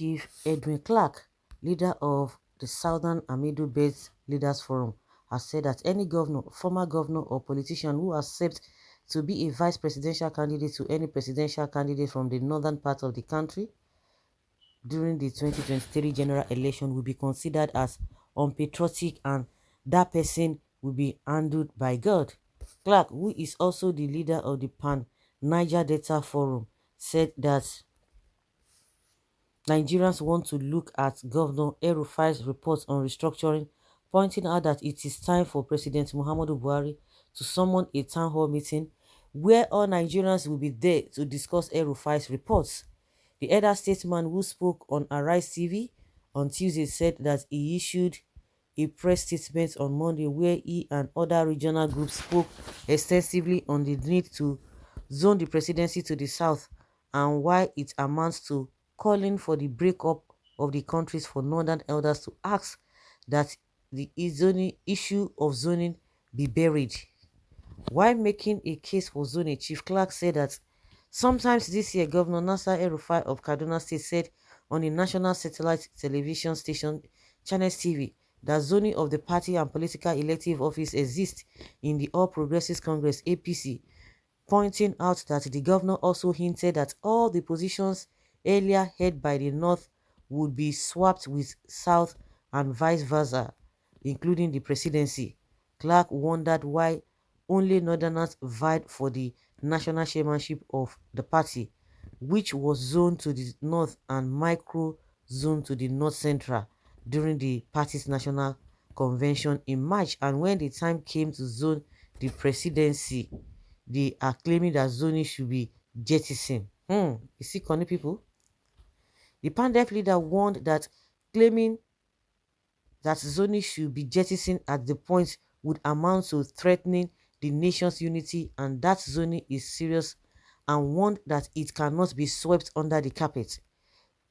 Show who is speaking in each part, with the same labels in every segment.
Speaker 1: Chief Edwin Clark, leader of the Southern Amido Belt Leaders Forum, has said that any governor, former governor or politician who accepts to be a vice presidential candidate to any presidential candidate from the northern part of the country during the 2023 general election will be considered as unpatriotic, and that person will be handled by God. Clark, who is also the leader of the Pan Niger Delta Forum, said that Nigerians want to look at Governor El-Rufai's report on restructuring, pointing out that it is time for President Muhammadu Buhari to summon a town hall meeting where all Nigerians will be there to discuss El-Rufai's reports. The elder statesman, who spoke on Arise TV on Tuesday, said that he issued a press statement on Monday where he and other regional groups spoke extensively on the need to zone the presidency to the south and why it amounts to calling for the breakup of the countries for northern elders to ask that the issue of zoning be buried. While making a case for zoning, Chief Clark said that sometimes this year, Governor Nasser El-Rufai of Kaduna State said on the national satellite television station Channels TV that zoning of the party and political elective office exists in the All Progressives Congress (APC), pointing out that the governor also hinted that all the positions earlier held by the North would be swapped with South and vice versa, including the presidency. Clark wondered why only Northerners vied for the national chairmanship of the party, which was zoned to the north and micro-zoned to the north central during the party's national convention in March. And when the time came to zone the presidency, they are claiming that zoning should be jettisoned. You see, Connie people? The pandemic leader warned that claiming that zoning should be jettisoned at the point would amount to threatening the nation's unity, and that zoning is serious, and warned that it cannot be swept under the carpet.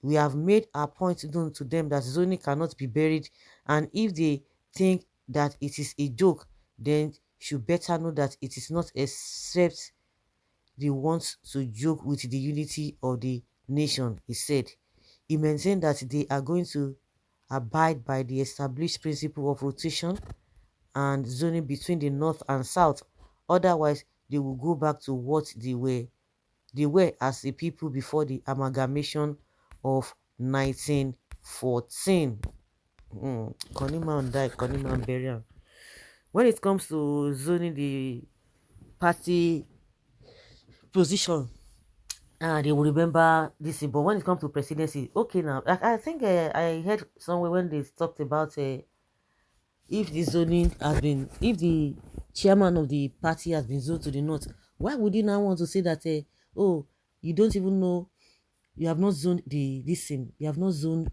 Speaker 1: We have made our point known to them that zoning cannot be buried, and if they think that it is a joke, then should better know that it is not, except they want to joke with the unity of the nation, he said. He maintained that they are going to abide by the established principle of rotation and zoning between the north and south. Otherwise, they will go back to what they were as a people before the amalgamation of 1914. Koniman died, Koniman burial. When it comes to zoning the party position, they will remember this. But when it comes to presidency, okay, now I think I heard somewhere when they talked about if the zoning has been, if the chairman of the party has been zoned to the north, why would you now want to say that oh, you don't even know, you have not zoned the this thing, you have not zoned,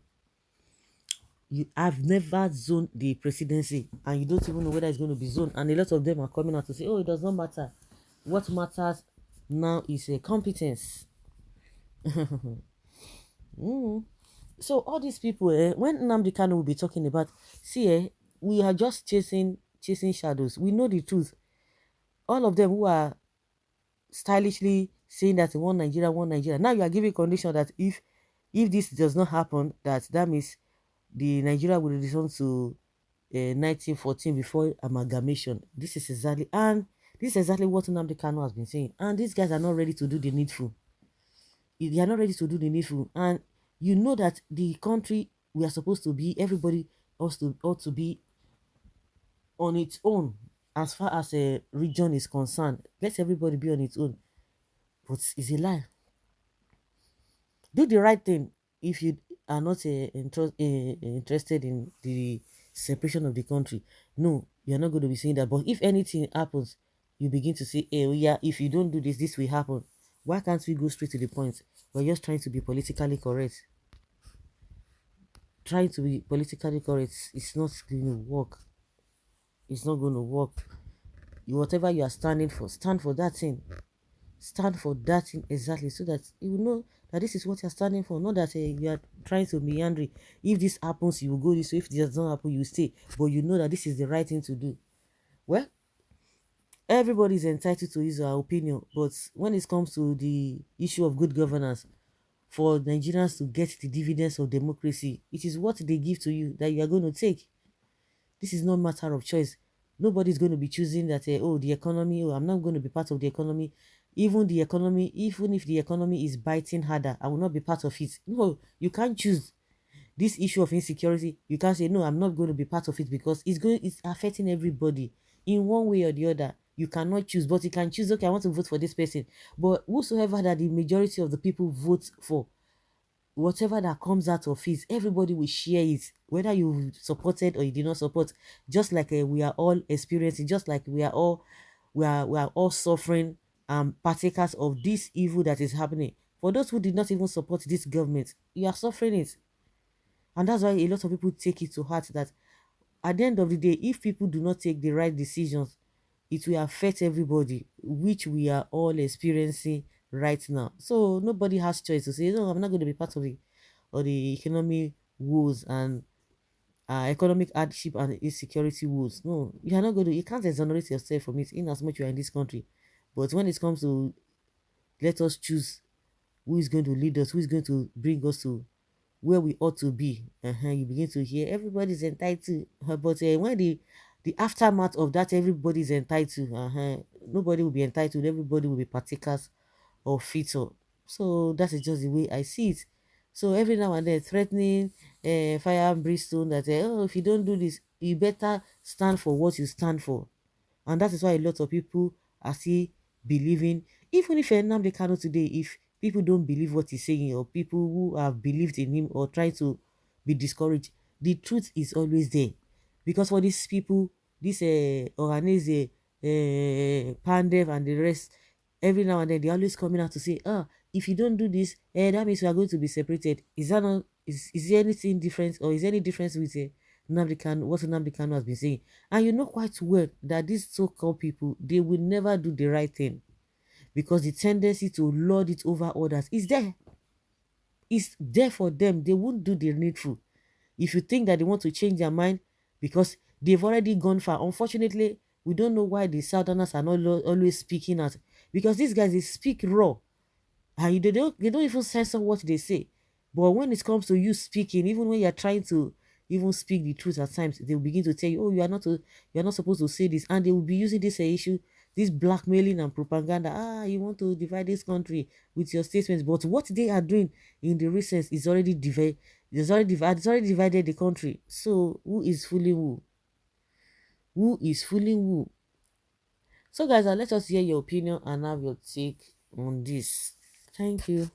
Speaker 1: you have never zoned the presidency, and you don't even know whether it's going to be zoned, and a lot of them are coming out to say, oh, it does not matter. What matters now is a competence. So all these people, when Nnamdi Kanu will be talking about, see, we are just chasing shadows. We know the truth. All of them who are stylishly saying that one Nigeria, one Nigeria. Now you are giving condition that if this does not happen, that means the Nigeria will return to 1914 before amalgamation. This is exactly what Nnamdi Kanu has been saying. And these guys are not ready to do the needful. They are not ready to do the needful. And you know that the country we are supposed to be, everybody ought to be on its own as far as a region is concerned. Let everybody be on its own. But it's a lie. Do the right thing if you are not interested in the separation of the country. No, you're not going to be saying that. But if anything happens, you begin to say, hey, yeah, if you don't do this, this will happen. Why can't we go straight to the point? We're just trying to be politically correct. Trying to be politically correct, it's not going to work. It's not going to work. Whatever you are standing for, stand for that thing. Stand for that thing exactly, so that you will know that this is what you're standing for. Not that you are trying to meander. If this happens, you will go this way. If this does not happen, you will stay. But you know that this is the right thing to do. Well, everybody is entitled to his opinion. But when it comes to the issue of good governance, for Nigerians to get the dividends of democracy. It is what they give to you that you are going to take. This is not matter of choice. Nobody's going to be choosing that, oh, the economy, oh, I'm not going to be part of the economy. Even the economy, even if the economy is biting harder, I will not be part of it. No, you can't choose this issue of insecurity. You can't say, no, I'm not going to be part of it because it's affecting everybody in one way or the other. You cannot choose, but you can choose, okay, I want to vote for this person. But whosoever that the majority of the people vote for, whatever that comes out of it, everybody will share it, whether you supported or you did not support. Just like we are all experiencing, just like we are all suffering partakers of this evil that is happening. For those who did not even support this government, you are suffering it. And that's why a lot of people take it to heart that at the end of the day, if people do not take the right decisions, it will affect everybody, which we are all experiencing right now. So nobody has choice to say, no, I'm not going to be part of the economic woes and economic hardship and insecurity woes. No, you are not going to. You can't exonerate yourself from it in as much you are in this country. But when it comes to let us choose who is going to lead us, who is going to bring us to where we ought to be, you begin to hear everybody's entitled. But when the aftermath of that, everybody's entitled. Nobody will be entitled. Everybody will be partakers of it. So that is just the way I see it. So every now and then, threatening fire and brimstone that oh, if you don't do this, you better stand for what you stand for. And that is why a lot of people are still believing, even if Nnamdi Kanu today, if people don't believe what he's saying, or people who have believed in him or try to be discouraged, the truth is always there. Because for these people, this Ohaneze, Pandev and the rest, every now and then they're always coming out to say, if you don't do this, that means we are going to be separated. Is that not, is there anything different, or is there any difference with Nnamdi Kanu, what Nnamdi Kanu has been saying? And you know quite well that these so-called people, they will never do the right thing, because the tendency to lord it over others is there. It's there for them. They won't do the needful. If you think that they want to change their mind because they've already gone far, unfortunately, we don't know why the Southerners are not always speaking out, because these guys, they speak raw, and they don't even censor what they say. But when it comes to you speaking, even when you're trying to even speak the truth, at times they'll begin to tell you, oh, you're not supposed to say this, and they will be using this issue, this blackmailing and propaganda. You want to divide this country with your statements, but what they are doing in the recent is already divided. It's already divided the country. So who is fooling who? Who is fooling who? So guys, let us hear your opinion and have your take on this. Thank you.